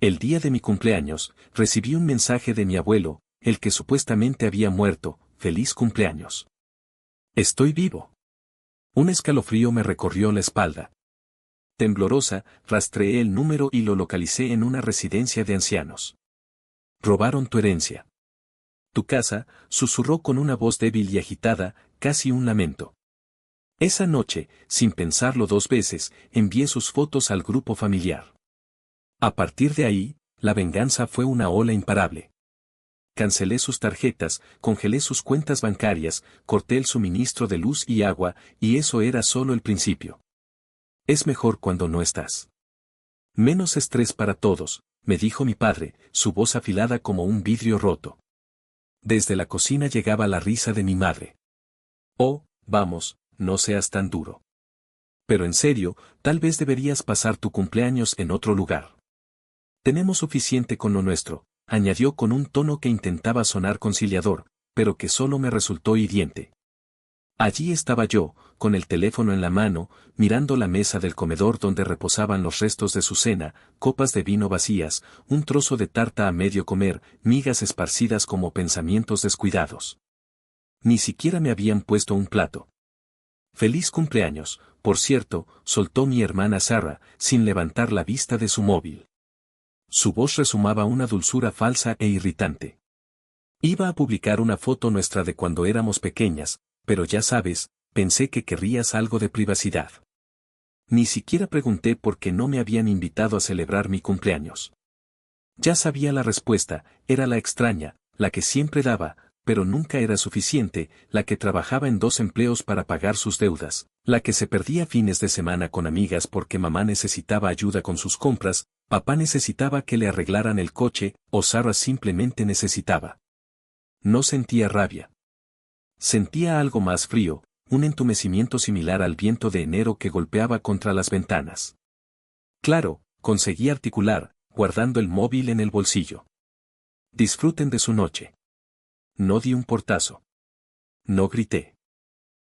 El día de mi cumpleaños, recibí un mensaje de mi abuelo, el que supuestamente había muerto. Feliz cumpleaños. Estoy vivo. Un escalofrío me recorrió la espalda. Temblorosa, rastreé el número y lo localicé en una residencia de ancianos. Robaron tu herencia. Tu casa, susurró con una voz débil y agitada, casi un lamento. Esa noche, sin pensarlo dos veces, envié sus fotos al grupo familiar. A partir de ahí, la venganza fue una ola imparable. Cancelé sus tarjetas, congelé sus cuentas bancarias, corté el suministro de luz y agua, y eso era solo el principio. Es mejor cuando no estás. Menos estrés para todos, me dijo mi padre, su voz afilada como un vidrio roto. Desde la cocina llegaba la risa de mi madre. Oh, vamos, no seas tan duro. Pero en serio, tal vez deberías pasar tu cumpleaños en otro lugar. Tenemos suficiente con lo nuestro, añadió con un tono que intentaba sonar conciliador, pero que solo me resultó hiriente. Allí estaba yo, con el teléfono en la mano, mirando la mesa del comedor donde reposaban los restos de su cena, copas de vino vacías, un trozo de tarta a medio comer, migas esparcidas como pensamientos descuidados. Ni siquiera me habían puesto un plato. Feliz cumpleaños, por cierto, soltó mi hermana Sara, sin levantar la vista de su móvil. Su voz resumaba una dulzura falsa e irritante. Iba a publicar una foto nuestra de cuando éramos pequeñas, pero ya sabes, pensé que querrías algo de privacidad. Ni siquiera pregunté por qué no me habían invitado a celebrar mi cumpleaños. Ya sabía la respuesta, era la extraña, la que siempre daba, pero nunca era suficiente, la que trabajaba en 2 empleos para pagar sus deudas, la que se perdía fines de semana con amigas porque mamá necesitaba ayuda con sus compras, papá necesitaba que le arreglaran el coche, o Sara simplemente necesitaba. No sentía rabia. Sentía algo más frío, un entumecimiento similar al viento de enero que golpeaba contra las ventanas. Claro, conseguí articular, guardando el móvil en el bolsillo. Disfruten de su noche. No di un portazo. No grité.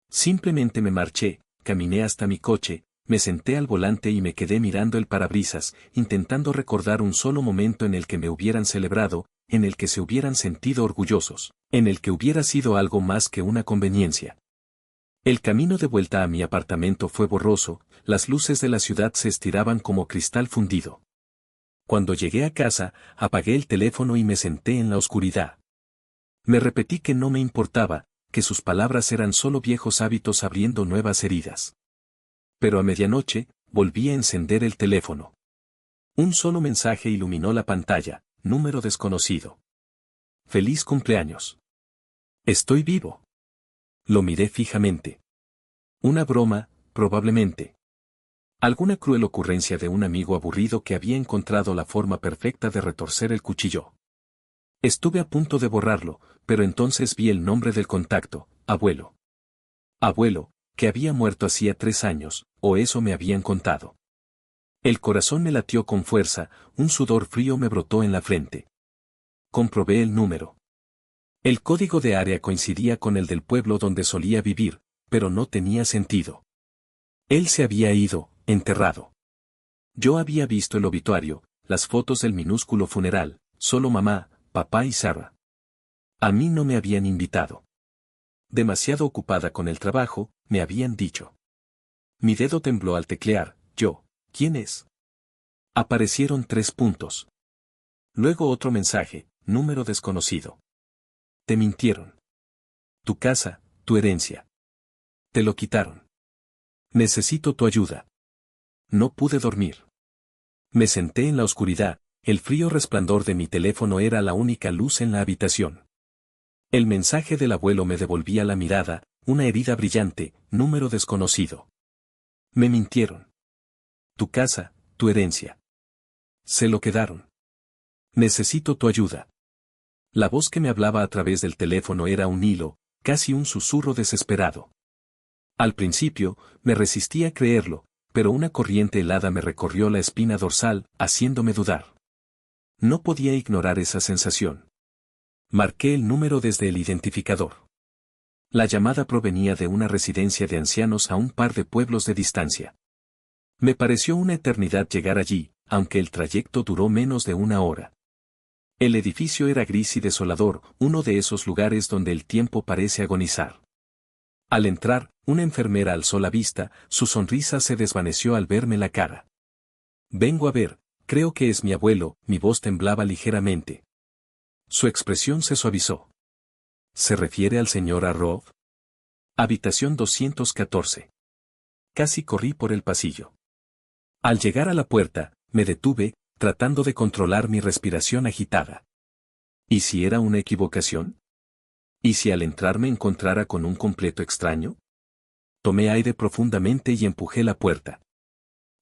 Simplemente me marché, caminé hasta mi coche, me senté al volante y me quedé mirando el parabrisas, intentando recordar un solo momento en el que me hubieran celebrado, en el que se hubieran sentido orgullosos, en el que hubiera sido algo más que una conveniencia. El camino de vuelta a mi apartamento fue borroso, las luces de la ciudad se estiraban como cristal fundido. Cuando llegué a casa, apagué el teléfono y me senté en la oscuridad. Me repetí que no me importaba, que sus palabras eran solo viejos hábitos abriendo nuevas heridas. Pero a medianoche, volví a encender el teléfono. Un solo mensaje iluminó la pantalla, número desconocido. Feliz cumpleaños. Estoy vivo. Lo miré fijamente. Una broma, probablemente. Alguna cruel ocurrencia de un amigo aburrido que había encontrado la forma perfecta de retorcer el cuchillo. Estuve a punto de borrarlo, pero entonces vi el nombre del contacto, abuelo. Abuelo, que había muerto hacía 3 años, o eso me habían contado. El corazón me latió con fuerza, un sudor frío me brotó en la frente. Comprobé el número. El código de área coincidía con el del pueblo donde solía vivir, pero no tenía sentido. Él se había ido, enterrado. Yo había visto el obituario, las fotos del minúsculo funeral, solo mamá, papá y Sara. A mí no me habían invitado. Demasiado ocupada con el trabajo, me habían dicho. Mi dedo tembló al teclear, yo, ¿quién es? Aparecieron 3 puntos. Luego otro mensaje, número desconocido. Te mintieron. Tu casa, tu herencia. Te lo quitaron. Necesito tu ayuda. No pude dormir. Me senté en la oscuridad, el frío resplandor de mi teléfono era la única luz en la habitación. El mensaje del abuelo me devolvía la mirada, una herida brillante, número desconocido. Me mintieron. Tu casa, tu herencia. Se lo quedaron. Necesito tu ayuda. La voz que me hablaba a través del teléfono era un hilo, casi un susurro desesperado. Al principio, me resistí a creerlo, pero una corriente helada me recorrió la espina dorsal, haciéndome dudar. No podía ignorar esa sensación. Marqué el número desde el identificador. La llamada provenía de una residencia de ancianos a un par de pueblos de distancia. Me pareció una eternidad llegar allí, aunque el trayecto duró menos de una hora. El edificio era gris y desolador, uno de esos lugares donde el tiempo parece agonizar. Al entrar, una enfermera alzó la vista, su sonrisa se desvaneció al verme la cara. Vengo a ver, creo que es mi abuelo, mi voz temblaba ligeramente. Su expresión se suavizó. ¿Se refiere al señor Arrow? Habitación 214. Casi corrí por el pasillo. Al llegar a la puerta, me detuve, tratando de controlar mi respiración agitada. ¿Y si era una equivocación? ¿Y si al entrar me encontrara con un completo extraño? Tomé aire profundamente y empujé la puerta.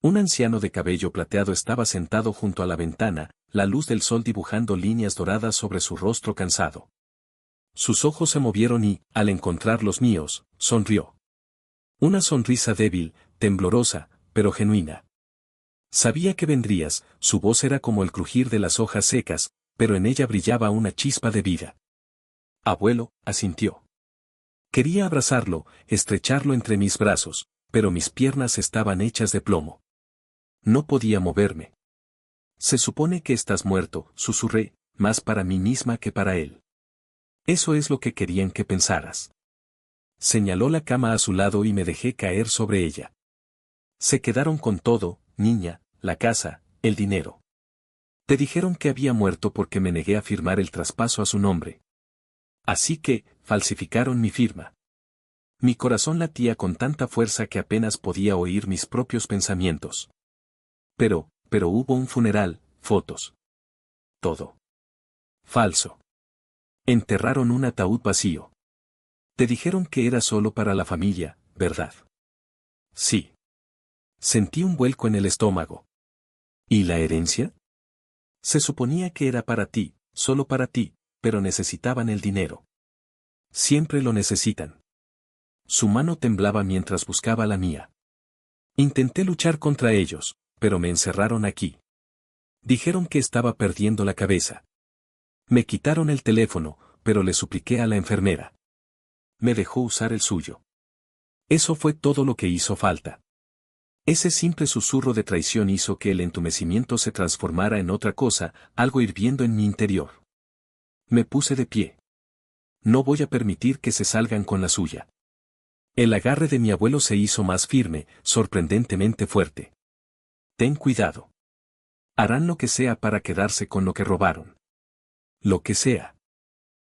Un anciano de cabello plateado estaba sentado junto a la ventana, la luz del sol dibujando líneas doradas sobre su rostro cansado. Sus ojos se movieron y, al encontrar los míos, sonrió. Una sonrisa débil, temblorosa, pero genuina. Sabía que vendrías, su voz era como el crujir de las hojas secas, pero en ella brillaba una chispa de vida. Abuelo, asintió. Quería abrazarlo, estrecharlo entre mis brazos, pero mis piernas estaban hechas de plomo. No podía moverme. Se supone que estás muerto, susurré, más para mí misma que para él. Eso es lo que querían que pensaras. Señaló la cama a su lado y me dejé caer sobre ella. Se quedaron con todo, niña, la casa, el dinero. Te dijeron que había muerto porque me negué a firmar el traspaso a su nombre. Así que, falsificaron mi firma. Mi corazón latía con tanta fuerza que apenas podía oír mis propios pensamientos. Pero hubo un funeral, fotos. Todo. Falso. Enterraron un ataúd vacío. Te dijeron que era solo para la familia, ¿verdad? Sí. Sentí un vuelco en el estómago. ¿Y la herencia? Se suponía que era para ti, solo para ti, pero necesitaban el dinero. Siempre lo necesitan. Su mano temblaba mientras buscaba la mía. Intenté luchar contra ellos, pero me encerraron aquí. Dijeron que estaba perdiendo la cabeza. Me quitaron el teléfono, pero le supliqué a la enfermera. Me dejó usar el suyo. Eso fue todo lo que hizo falta. Ese simple susurro de traición hizo que el entumecimiento se transformara en otra cosa, algo hirviendo en mi interior. Me puse de pie. No voy a permitir que se salgan con la suya. El agarre de mi abuelo se hizo más firme, sorprendentemente fuerte. Ten cuidado. Harán lo que sea para quedarse con lo que robaron. Lo que sea.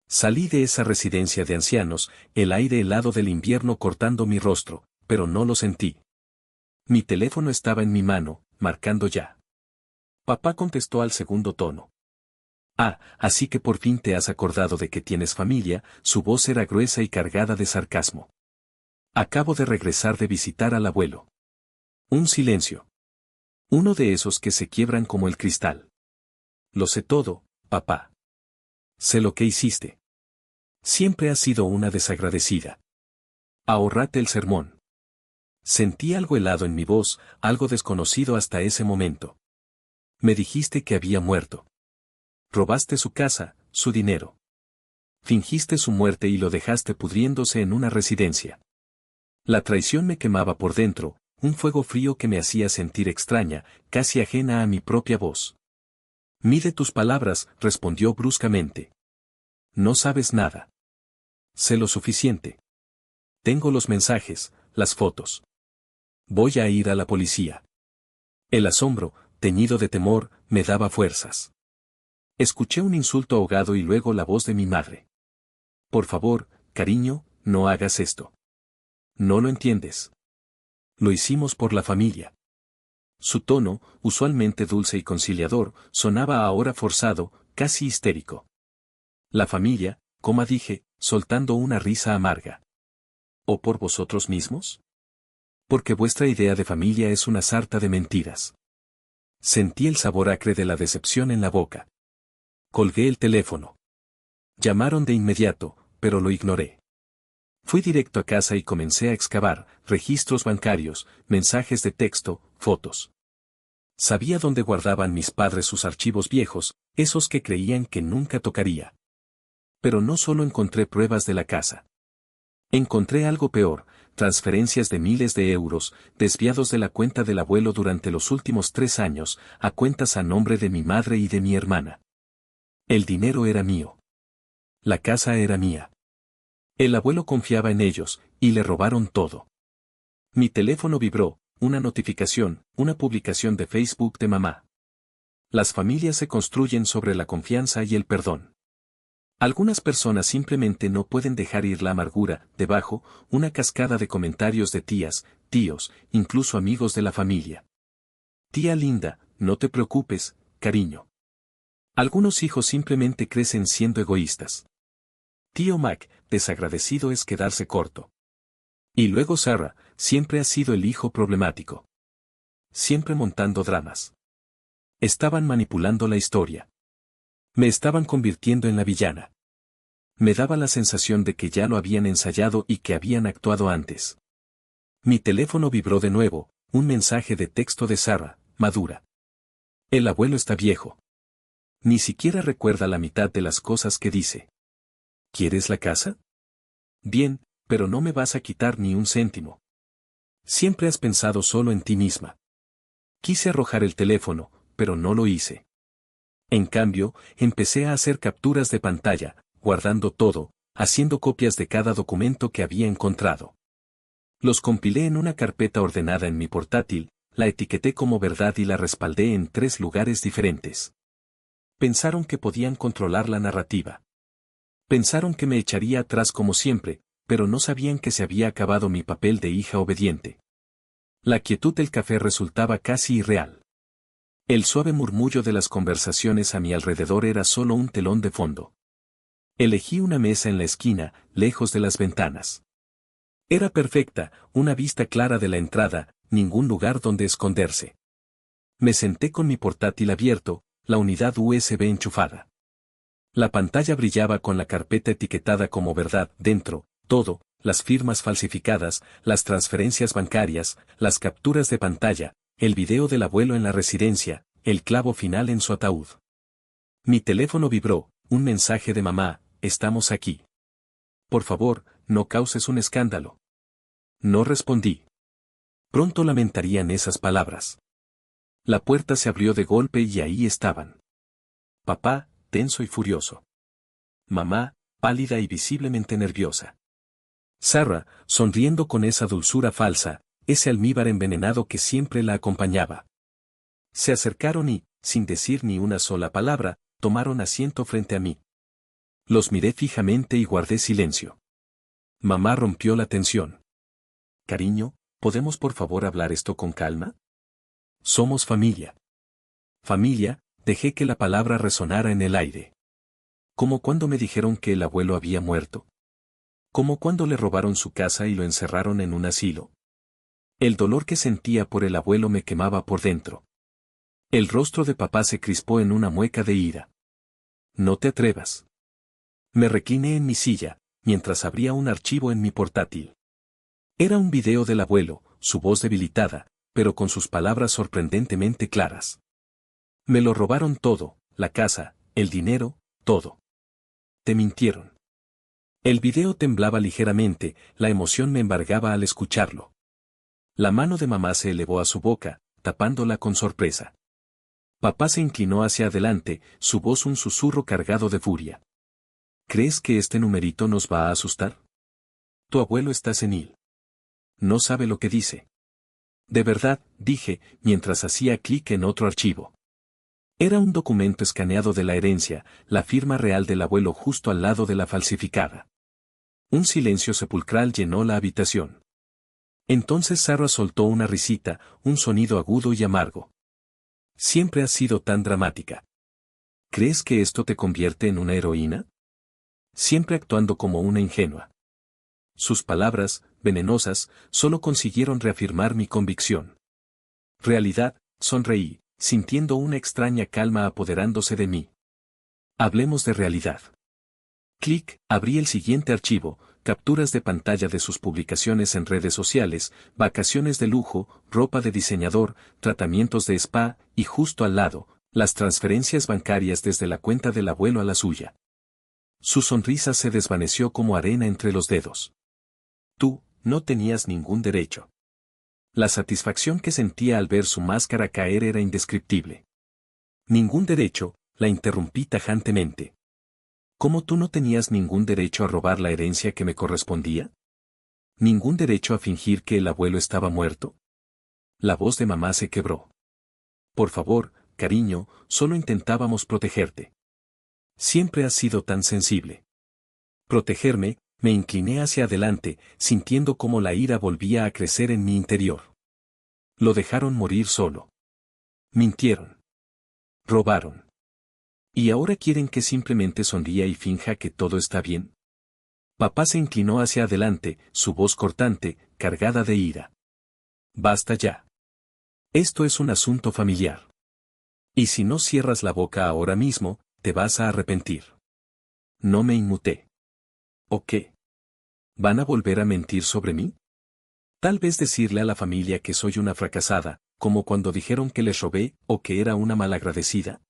Salí de esa residencia de ancianos, el aire helado del invierno cortando mi rostro, pero no lo sentí. Mi teléfono estaba en mi mano, marcando ya. Papá contestó al segundo tono. Ah, así que por fin te has acordado de que tienes familia, su voz era gruesa y cargada de sarcasmo. Acabo de regresar de visitar al abuelo. Un silencio. Uno de esos que se quiebran como el cristal. Lo sé todo, papá. Sé lo que hiciste. Siempre has sido una desagradecida. Ahórrate el sermón. Sentí algo helado en mi voz, algo desconocido hasta ese momento. Me dijiste que había muerto. Robaste su casa, su dinero. Fingiste su muerte y lo dejaste pudriéndose en una residencia. La traición me quemaba por dentro, un fuego frío que me hacía sentir extraña, casi ajena a mi propia voz. Mide tus palabras, respondió bruscamente. No sabes nada. Sé lo suficiente. Tengo los mensajes, las fotos. Voy a ir a la policía. El asombro, teñido de temor, me daba fuerzas. Escuché un insulto ahogado y luego la voz de mi madre. Por favor, cariño, no hagas esto. No lo entiendes. Lo hicimos por la familia. Su tono, usualmente dulce y conciliador, sonaba ahora forzado, casi histérico. La familia, como dije, soltando una risa amarga. ¿O por vosotros mismos? Porque vuestra idea de familia es una sarta de mentiras. Sentí el sabor acre de la decepción en la boca. Colgué el teléfono. Llamaron de inmediato, pero lo ignoré. Fui directo a casa y comencé a excavar, registros bancarios, mensajes de texto, fotos. Sabía dónde guardaban mis padres sus archivos viejos, esos que creían que nunca tocaría. Pero no solo encontré pruebas de la casa. Encontré algo peor, transferencias de miles de euros, desviados de la cuenta del abuelo durante los últimos 3 años, a cuentas a nombre de mi madre y de mi hermana. El dinero era mío. La casa era mía. El abuelo confiaba en ellos, y le robaron todo. Mi teléfono vibró, una notificación, una publicación de Facebook de mamá. Las familias se construyen sobre la confianza y el perdón. Algunas personas simplemente no pueden dejar ir la amargura, debajo, una cascada de comentarios de tías, tíos, incluso amigos de la familia. Tía linda, no te preocupes, cariño. Algunos hijos simplemente crecen siendo egoístas. Tío Mac, desagradecido es quedarse corto. Y luego Sarah, siempre ha sido el hijo problemático. Siempre montando dramas. Estaban manipulando la historia. Me estaban convirtiendo en la villana. Me daba la sensación de que ya lo habían ensayado y que habían actuado antes. Mi teléfono vibró de nuevo, un mensaje de texto de Sarah, madura. El abuelo está viejo. Ni siquiera recuerda la mitad de las cosas que dice. ¿Quieres la casa? Bien, pero no me vas a quitar ni un céntimo. Siempre has pensado solo en ti misma. Quise arrojar el teléfono, pero no lo hice. En cambio, empecé a hacer capturas de pantalla, guardando todo, haciendo copias de cada documento que había encontrado. Los compilé en una carpeta ordenada en mi portátil, la etiqueté como verdad y la respaldé en 3 lugares diferentes. Pensaron que podían controlar la narrativa. Pensaron que me echaría atrás como siempre, pero no sabían que se había acabado mi papel de hija obediente. La quietud del café resultaba casi irreal. El suave murmullo de las conversaciones a mi alrededor era solo un telón de fondo. Elegí una mesa en la esquina, lejos de las ventanas. Era perfecta, una vista clara de la entrada, ningún lugar donde esconderse. Me senté con mi portátil abierto, la unidad USB enchufada. La pantalla brillaba con la carpeta etiquetada como verdad dentro, todo, las firmas falsificadas, las transferencias bancarias, las capturas de pantalla, el video del abuelo en la residencia, el clavo final en su ataúd. Mi teléfono vibró, un mensaje de mamá, estamos aquí. Por favor, no causes un escándalo. No respondí. Pronto lamentarían esas palabras. La puerta se abrió de golpe y ahí estaban. Papá, tenso y furioso. Mamá, pálida y visiblemente nerviosa. Sarah, sonriendo con esa dulzura falsa, ese almíbar envenenado que siempre la acompañaba. Se acercaron y, sin decir ni una sola palabra, tomaron asiento frente a mí. Los miré fijamente y guardé silencio. Mamá rompió la tensión. Cariño, ¿podemos por favor hablar esto con calma? Somos familia. Familia, dejé que la palabra resonara en el aire. Como cuando me dijeron que el abuelo había muerto. Como cuando le robaron su casa y lo encerraron en un asilo. El dolor que sentía por el abuelo me quemaba por dentro. El rostro de papá se crispó en una mueca de ira. No te atrevas. Me recliné en mi silla, mientras abría un archivo en mi portátil. Era un video del abuelo, su voz debilitada, pero con sus palabras sorprendentemente claras. Me lo robaron todo, la casa, el dinero, todo. Te mintieron. El video temblaba ligeramente, la emoción me embargaba al escucharlo. La mano de mamá se elevó a su boca, tapándola con sorpresa. Papá se inclinó hacia adelante, su voz un susurro cargado de furia. ¿Crees que este numerito nos va a asustar? Tu abuelo está senil. No sabe lo que dice. De verdad, dije, mientras hacía clic en otro archivo. Era un documento escaneado de la herencia, la firma real del abuelo justo al lado de la falsificada. Un silencio sepulcral llenó la habitación. Entonces Sarah soltó una risita, un sonido agudo y amargo. Siempre has sido tan dramática. ¿Crees que esto te convierte en una heroína? Siempre actuando como una ingenua. Sus palabras, venenosas, solo consiguieron reafirmar mi convicción. Realidad, sonreí, sintiendo una extraña calma apoderándose de mí. Hablemos de realidad. Clic, abrí el siguiente archivo, capturas de pantalla de sus publicaciones en redes sociales, vacaciones de lujo, ropa de diseñador, tratamientos de spa, y justo al lado, las transferencias bancarias desde la cuenta del abuelo a la suya. Su sonrisa se desvaneció como arena entre los dedos. Tú, no tenías ningún derecho. La satisfacción que sentía al ver su máscara caer era indescriptible. Ningún derecho, la interrumpí tajantemente. ¿Cómo tú no tenías ningún derecho a robar la herencia que me correspondía? ¿Ningún derecho a fingir que el abuelo estaba muerto? La voz de mamá se quebró. Por favor, cariño, solo intentábamos protegerte. Siempre has sido tan sensible. Protegerme, me incliné hacia adelante, sintiendo cómo la ira volvía a crecer en mi interior. Lo dejaron morir solo. Mintieron. Robaron. ¿Y ahora quieren que simplemente sonría y finja que todo está bien? Papá se inclinó hacia adelante, su voz cortante, cargada de ira. Basta ya. Esto es un asunto familiar. Y si no cierras la boca ahora mismo, te vas a arrepentir. No me inmuté. ¿O qué? ¿Van a volver a mentir sobre mí? Tal vez decirle a la familia que soy una fracasada, como cuando dijeron que les robé o que era una malagradecida.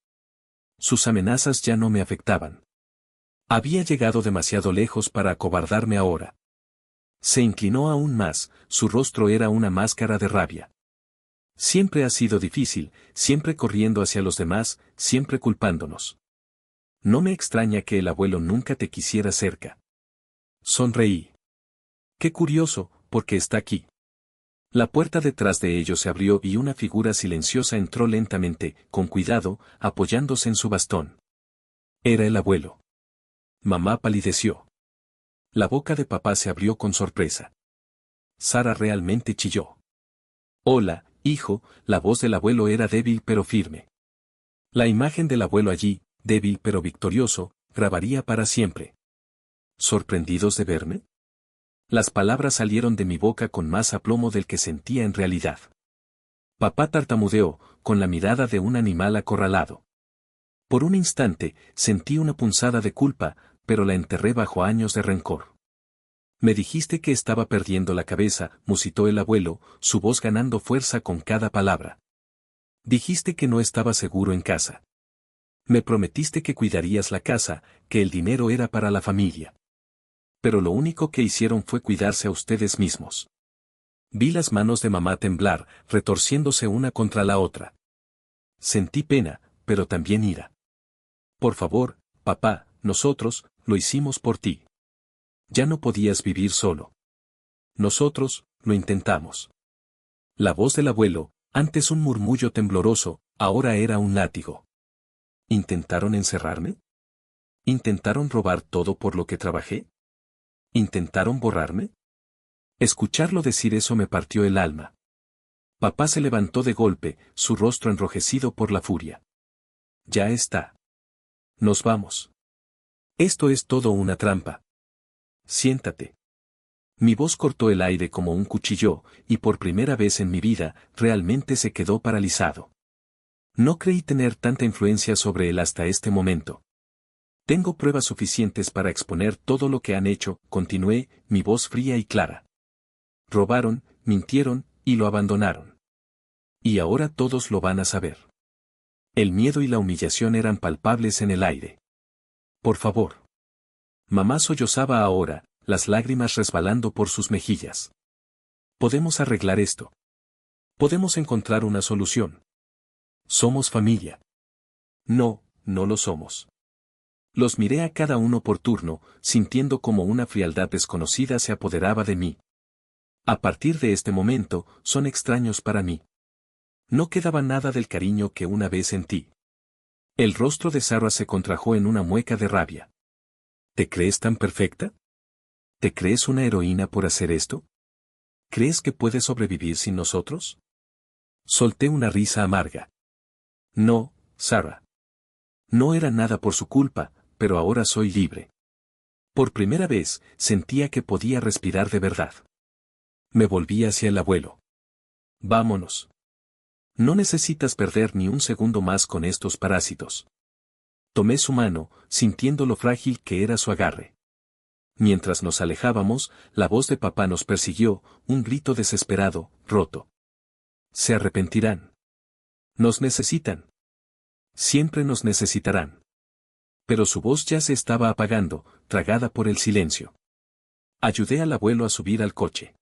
Sus amenazas ya no me afectaban. Había llegado demasiado lejos para acobardarme ahora. Se inclinó aún más, su rostro era una máscara de rabia. Siempre ha sido difícil, siempre corriendo hacia los demás, siempre culpándonos. No me extraña que el abuelo nunca te quisiera cerca. Sonreí. Qué curioso, porque está aquí. La puerta detrás de ellos se abrió y una figura silenciosa entró lentamente, con cuidado, apoyándose en su bastón. Era el abuelo. Mamá palideció. La boca de papá se abrió con sorpresa. Sara realmente chilló. Hola, hijo, la voz del abuelo era débil pero firme. La imagen del abuelo allí, débil pero victorioso, grabaría para siempre. ¿Sorprendidos de verme? Las palabras salieron de mi boca con más aplomo del que sentía en realidad. Papá tartamudeó, con la mirada de un animal acorralado. Por un instante, sentí una punzada de culpa, pero la enterré bajo años de rencor. Me dijiste que estaba perdiendo la cabeza, musitó el abuelo, su voz ganando fuerza con cada palabra. Dijiste que no estaba seguro en casa. Me prometiste que cuidarías la casa, que el dinero era para la familia. Pero lo único que hicieron fue cuidarse a ustedes mismos. Vi las manos de mamá temblar, retorciéndose una contra la otra. Sentí pena, pero también ira. Por favor, papá, nosotros, lo hicimos por ti. Ya no podías vivir solo. Nosotros, lo intentamos. La voz del abuelo, antes un murmullo tembloroso, ahora era un látigo. ¿Intentaron encerrarme? ¿Intentaron robar todo por lo que trabajé? ¿Intentaron borrarme? Escucharlo decir eso me partió el alma. Papá se levantó de golpe, su rostro enrojecido por la furia. Ya está. Nos vamos. Esto es todo una trampa. Siéntate. Mi voz cortó el aire como un cuchillo, y por primera vez en mi vida, realmente se quedó paralizado. No creí tener tanta influencia sobre él hasta este momento. Tengo pruebas suficientes para exponer todo lo que han hecho, continué, mi voz fría y clara. Robaron, mintieron, y lo abandonaron. Y ahora todos lo van a saber. El miedo y la humillación eran palpables en el aire. Por favor. Mamá sollozaba ahora, las lágrimas resbalando por sus mejillas. Podemos arreglar esto. Podemos encontrar una solución. Somos familia. No, no lo somos. Los miré a cada uno por turno, sintiendo como una frialdad desconocida se apoderaba de mí. A partir de este momento, son extraños para mí. No quedaba nada del cariño que una vez sentí. El rostro de Sarah se contrajo en una mueca de rabia. ¿Te crees tan perfecta? ¿Te crees una heroína por hacer esto? ¿Crees que puedes sobrevivir sin nosotros? Solté una risa amarga. No, Sarah. No era nada por su culpa, pero ahora soy libre. Por primera vez, sentía que podía respirar de verdad. Me volví hacia el abuelo. Vámonos. No necesitas perder ni un segundo más con estos parásitos. Tomé su mano, sintiendo lo frágil que era su agarre. Mientras nos alejábamos, la voz de papá nos persiguió, un grito desesperado, roto. Se arrepentirán. Nos necesitan. Siempre nos necesitarán. Pero su voz ya se estaba apagando, tragada por el silencio. Ayudé al abuelo a subir al coche.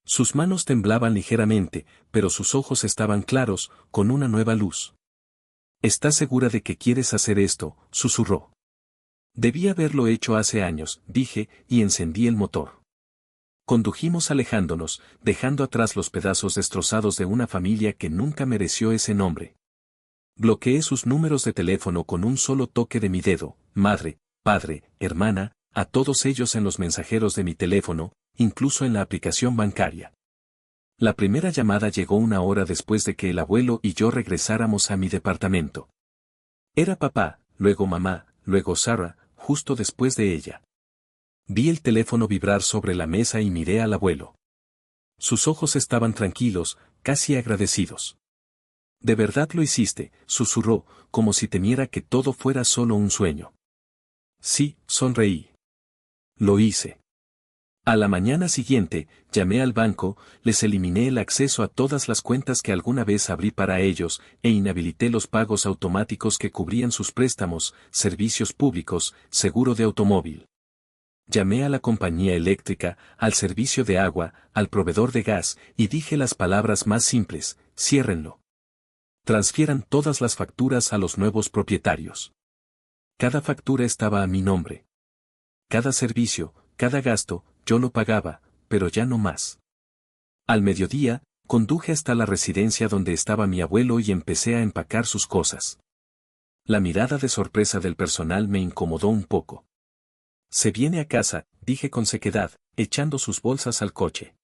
Sus manos temblaban ligeramente, pero sus ojos estaban claros, con una nueva luz. ¿Estás segura de que quieres hacer esto?, susurró. Debí haberlo hecho hace años, dije, y encendí el motor. Condujimos alejándonos, dejando atrás los pedazos destrozados de una familia que nunca mereció ese nombre. Bloqueé sus números de teléfono con un solo toque de mi dedo, madre, padre, hermana, a todos ellos en los mensajeros de mi teléfono, incluso en la aplicación bancaria. La primera llamada llegó una hora después de que el abuelo y yo regresáramos a mi departamento. Era papá, luego mamá, luego Sarah, justo después de ella. Vi el teléfono vibrar sobre la mesa y miré al abuelo. Sus ojos estaban tranquilos, casi agradecidos. «¿De verdad lo hiciste?», susurró, como si temiera que todo fuera solo un sueño. «Sí», sonreí. «Lo hice». A la mañana siguiente, llamé al banco, les eliminé el acceso a todas las cuentas que alguna vez abrí para ellos, e inhabilité los pagos automáticos que cubrían sus préstamos, servicios públicos, seguro de automóvil. Llamé a la compañía eléctrica, al servicio de agua, al proveedor de gas, y dije las palabras más simples: ciérrenlo. Transfieran todas las facturas a los nuevos propietarios. Cada factura estaba a mi nombre. Cada servicio, cada gasto, yo lo pagaba, pero ya no más. Al mediodía, conduje hasta la residencia donde estaba mi abuelo y empecé a empacar sus cosas. La mirada de sorpresa del personal me incomodó un poco. «Se viene a casa», dije con sequedad, echando sus bolsas al coche.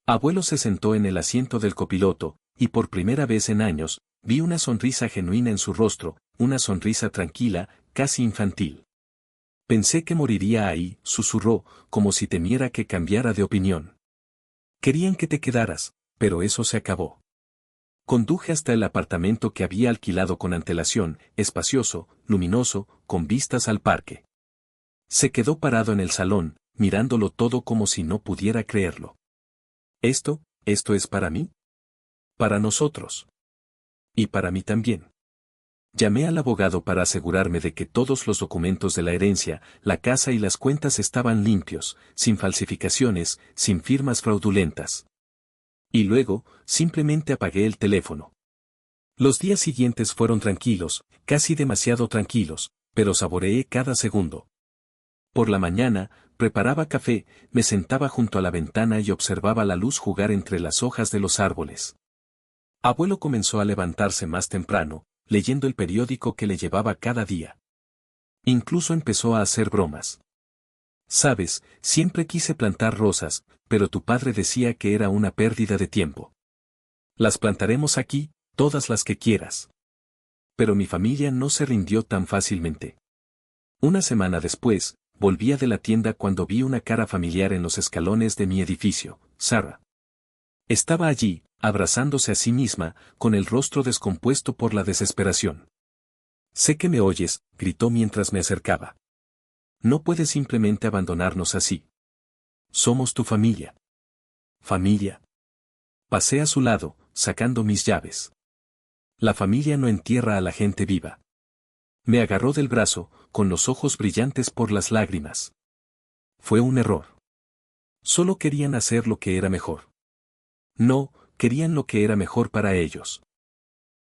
Abuelo se sentó en el asiento del copiloto, y por primera vez en años, vi una sonrisa genuina en su rostro, una sonrisa tranquila, casi infantil. «Pensé que moriría ahí», susurró, como si temiera que cambiara de opinión. «Querían que te quedaras, pero eso se acabó». Conduje hasta el apartamento que había alquilado con antelación, espacioso, luminoso, con vistas al parque. Se quedó parado en el salón, mirándolo todo como si no pudiera creerlo. «¿Esto es para mí?» «Para nosotros». «Y para mí también». Llamé al abogado para asegurarme de que todos los documentos de la herencia, la casa y las cuentas estaban limpios, sin falsificaciones, sin firmas fraudulentas. Y luego, simplemente apagué el teléfono. Los días siguientes fueron tranquilos, casi demasiado tranquilos, pero saboreé cada segundo. Por la mañana, preparaba café, me sentaba junto a la ventana y observaba la luz jugar entre las hojas de los árboles. Abuelo comenzó a levantarse más temprano, leyendo el periódico que le llevaba cada día. Incluso empezó a hacer bromas. «Sabes, siempre quise plantar rosas, pero tu padre decía que era una pérdida de tiempo. Las plantaremos aquí, todas las que quieras». Pero mi familia no se rindió tan fácilmente. Una semana después, volvía de la tienda cuando vi una cara familiar en los escalones de mi edificio, Sarah. Estaba allí, abrazándose a sí misma, con el rostro descompuesto por la desesperación. «Sé que me oyes», gritó mientras me acercaba. «No puedes simplemente abandonarnos así. Somos tu familia». «¿Familia?». Pasé a su lado, sacando mis llaves. «La familia no entierra a la gente viva». Me agarró del brazo, con los ojos brillantes por las lágrimas. «Fue un error. Solo querían hacer lo que era mejor». «No, querían lo que era mejor para ellos».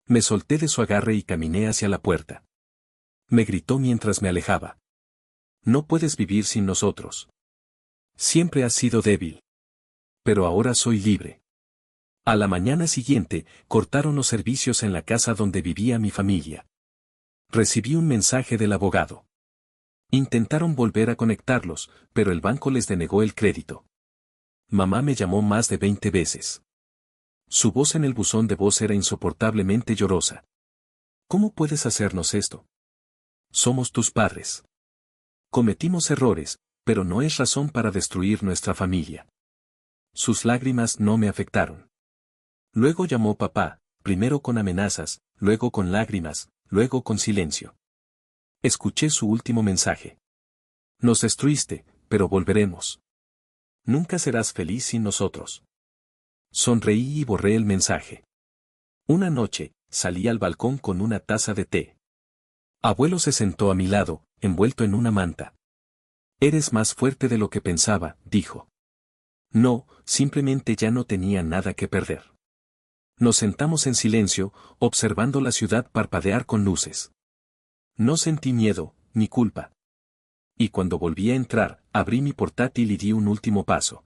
Me solté de su agarre y caminé hacia la puerta. Me gritó mientras me alejaba. «No puedes vivir sin nosotros. Siempre has sido débil. Pero ahora soy libre». A la mañana siguiente, cortaron los servicios en la casa donde vivía mi familia. Recibí un mensaje del abogado. Intentaron volver a conectarlos, pero el banco les denegó el crédito. Mamá me llamó más de 20 veces. Su voz en el buzón de voz era insoportablemente llorosa. «¿Cómo puedes hacernos esto? Somos tus padres. Cometimos errores, pero no es razón para destruir nuestra familia». Sus lágrimas no me afectaron. Luego llamó papá, primero con amenazas, luego con lágrimas, luego con silencio. Escuché su último mensaje. «Nos destruiste, pero volveremos. Nunca serás feliz sin nosotros». Sonreí y borré el mensaje. Una noche, salí al balcón con una taza de té. Abuelo se sentó a mi lado, envuelto en una manta. «Eres más fuerte de lo que pensaba», dijo. No, simplemente ya no tenía nada que perder. Nos sentamos en silencio, observando la ciudad parpadear con luces. No sentí miedo, ni culpa. Y cuando volví a entrar, abrí mi portátil y di un último paso.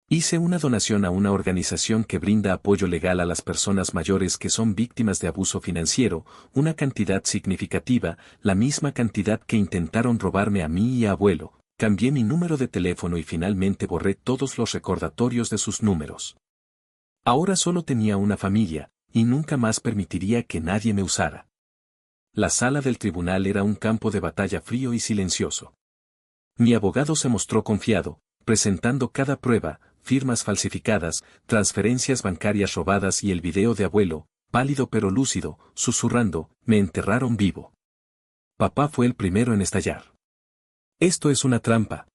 Hice una donación a una organización que brinda apoyo legal a las personas mayores que son víctimas de abuso financiero, una cantidad significativa, la misma cantidad que intentaron robarme a mí y a abuelo. Cambié mi número de teléfono y finalmente borré todos los recordatorios de sus números. Ahora solo tenía una familia, y nunca más permitiría que nadie me usara. La sala del tribunal era un campo de batalla frío y silencioso. Mi abogado se mostró confiado, presentando cada prueba, firmas falsificadas, transferencias bancarias robadas y el video de abuelo, pálido pero lúcido, susurrando, me enterraron vivo. Papá fue el primero en estallar. Esto es una trampa.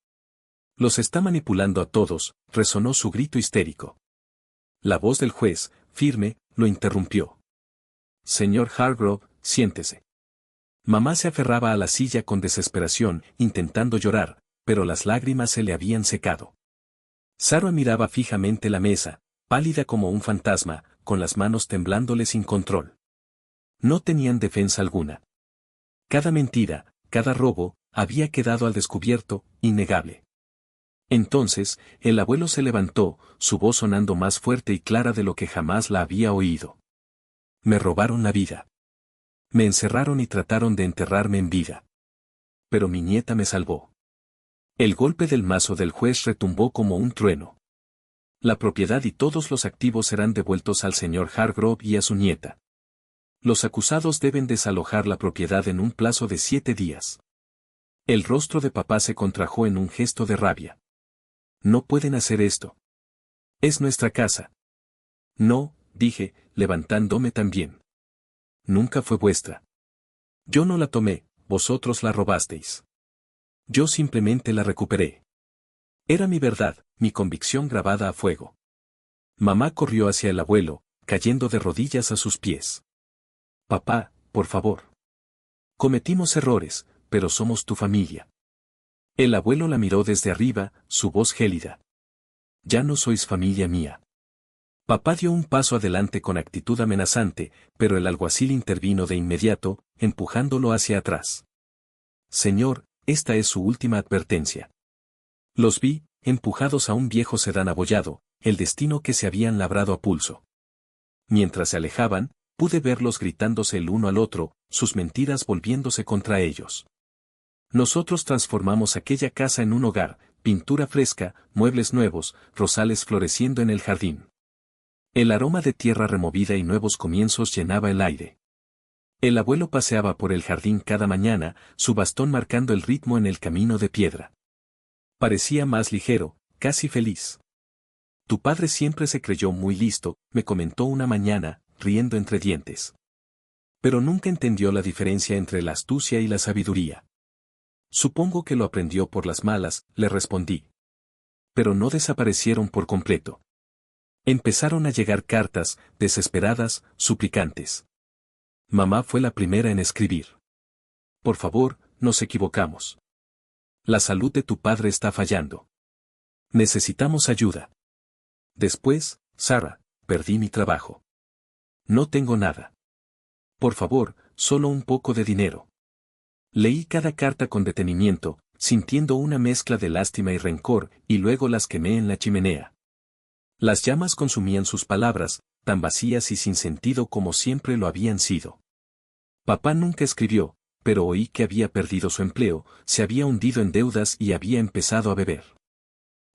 Los está manipulando a todos, resonó su grito histérico. La voz del juez, firme, lo interrumpió. Señor Hargrove, siéntese. Mamá se aferraba a la silla con desesperación, intentando llorar, pero las lágrimas se le habían secado. Sarah miraba fijamente la mesa, pálida como un fantasma, con las manos temblándole sin control. No tenían defensa alguna. Cada mentira, cada robo, había quedado al descubierto, innegable. Entonces, el abuelo se levantó, su voz sonando más fuerte y clara de lo que jamás la había oído. Me robaron la vida. Me encerraron y trataron de enterrarme en vida. Pero mi nieta me salvó. El golpe del mazo del juez retumbó como un trueno. La propiedad y todos los activos serán devueltos al señor Hargrove y a su nieta. Los acusados deben desalojar la propiedad en un plazo de 7 días. El rostro de papá se contrajo en un gesto de rabia. No pueden hacer esto. Es nuestra casa. No, dije, levantándome también. Nunca fue vuestra. Yo no la tomé, vosotros la robasteis. Yo simplemente la recuperé. Era mi verdad, mi convicción grabada a fuego. Mamá corrió hacia el abuelo, cayendo de rodillas a sus pies. Papá, por favor. Cometimos errores, pero somos tu familia. El abuelo la miró desde arriba, su voz gélida. Ya no sois familia mía. Papá dio un paso adelante con actitud amenazante, pero el alguacil intervino de inmediato, empujándolo hacia atrás. Señor, esta es su última advertencia. Los vi, empujados a un viejo sedán abollado, el destino que se habían labrado a pulso. Mientras se alejaban, pude verlos gritándose el uno al otro, sus mentiras volviéndose contra ellos. Nosotros transformamos aquella casa en un hogar, pintura fresca, muebles nuevos, rosales floreciendo en el jardín. El aroma de tierra removida y nuevos comienzos llenaba el aire. El abuelo paseaba por el jardín cada mañana, su bastón marcando el ritmo en el camino de piedra. Parecía más ligero, casi feliz. Tu padre siempre se creyó muy listo, me comentó una mañana, riendo entre dientes. Pero nunca entendió la diferencia entre la astucia y la sabiduría. Supongo que lo aprendió por las malas, le respondí. Pero no desaparecieron por completo. Empezaron a llegar cartas, desesperadas, suplicantes. Mamá fue la primera en escribir. Por favor, nos equivocamos. La salud de tu padre está fallando. Necesitamos ayuda. Después, Sarah, perdí mi trabajo. No tengo nada. Por favor, solo un poco de dinero. Leí cada carta con detenimiento, sintiendo una mezcla de lástima y rencor, y luego las quemé en la chimenea. Las llamas consumían sus palabras, tan vacías y sin sentido como siempre lo habían sido. Papá nunca escribió, pero oí que había perdido su empleo, se había hundido en deudas y había empezado a beber.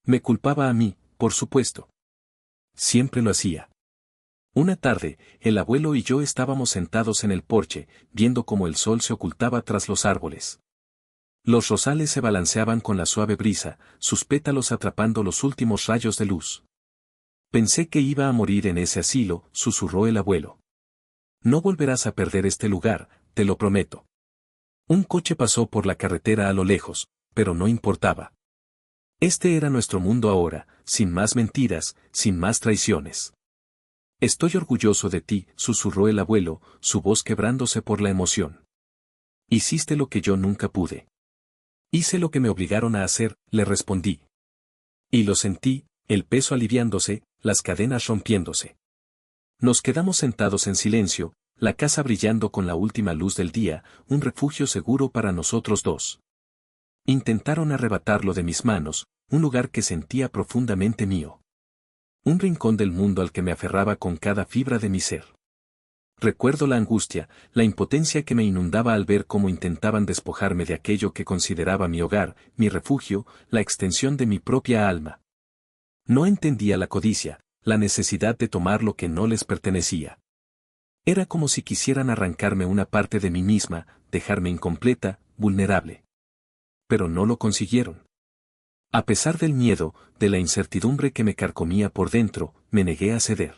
Me culpaba a mí, por supuesto. Siempre lo hacía. Una tarde, el abuelo y yo estábamos sentados en el porche, viendo cómo el sol se ocultaba tras los árboles. Los rosales se balanceaban con la suave brisa, sus pétalos atrapando los últimos rayos de luz. Pensé que iba a morir en ese asilo, susurró el abuelo. No volverás a perder este lugar, te lo prometo. Un coche pasó por la carretera a lo lejos, pero no importaba. Este era nuestro mundo ahora, sin más mentiras, sin más traiciones. Estoy orgulloso de ti, susurró el abuelo, su voz quebrándose por la emoción. Hiciste lo que yo nunca pude. Hice lo que me obligaron a hacer, le respondí. Y lo sentí, El peso aliviándose, las cadenas rompiéndose. Nos quedamos sentados en silencio, la casa brillando con la última luz del día, un refugio seguro para nosotros dos. Intentaron arrebatarlo de mis manos, un lugar que sentía profundamente mío. Un rincón del mundo al que me aferraba con cada fibra de mi ser. Recuerdo la angustia, la impotencia que me inundaba al ver cómo intentaban despojarme de aquello que consideraba mi hogar, mi refugio, la extensión de mi propia alma. No entendía la codicia, la necesidad de tomar lo que no les pertenecía. Era como si quisieran arrancarme una parte de mí misma, dejarme incompleta, vulnerable. Pero no lo consiguieron. A pesar del miedo, de la incertidumbre que me carcomía por dentro, me negué a ceder.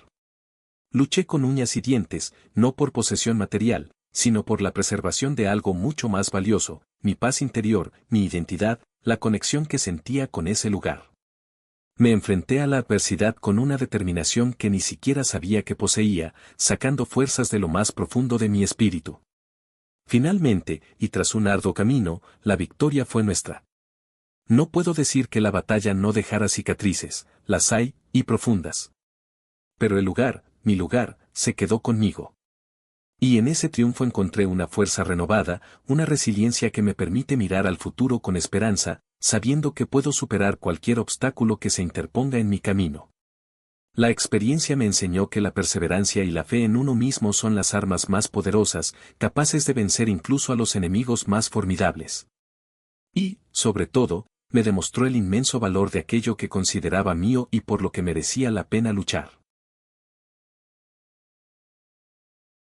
Luché con uñas y dientes, no por posesión material, sino por la preservación de algo mucho más valioso, mi paz interior, mi identidad, la conexión que sentía con ese lugar. Me enfrenté a la adversidad con una determinación que ni siquiera sabía que poseía, sacando fuerzas de lo más profundo de mi espíritu. Finalmente, y tras un arduo camino, la victoria fue nuestra. No puedo decir que la batalla no dejara cicatrices, las hay, y profundas. Pero el lugar, mi lugar, se quedó conmigo. Y en ese triunfo encontré una fuerza renovada, una resiliencia que me permite mirar al futuro con esperanza, sabiendo que puedo superar cualquier obstáculo que se interponga en mi camino. La experiencia me enseñó que la perseverancia y la fe en uno mismo son las armas más poderosas, capaces de vencer incluso a los enemigos más formidables. Y, sobre todo, me demostró el inmenso valor de aquello que consideraba mío y por lo que merecía la pena luchar.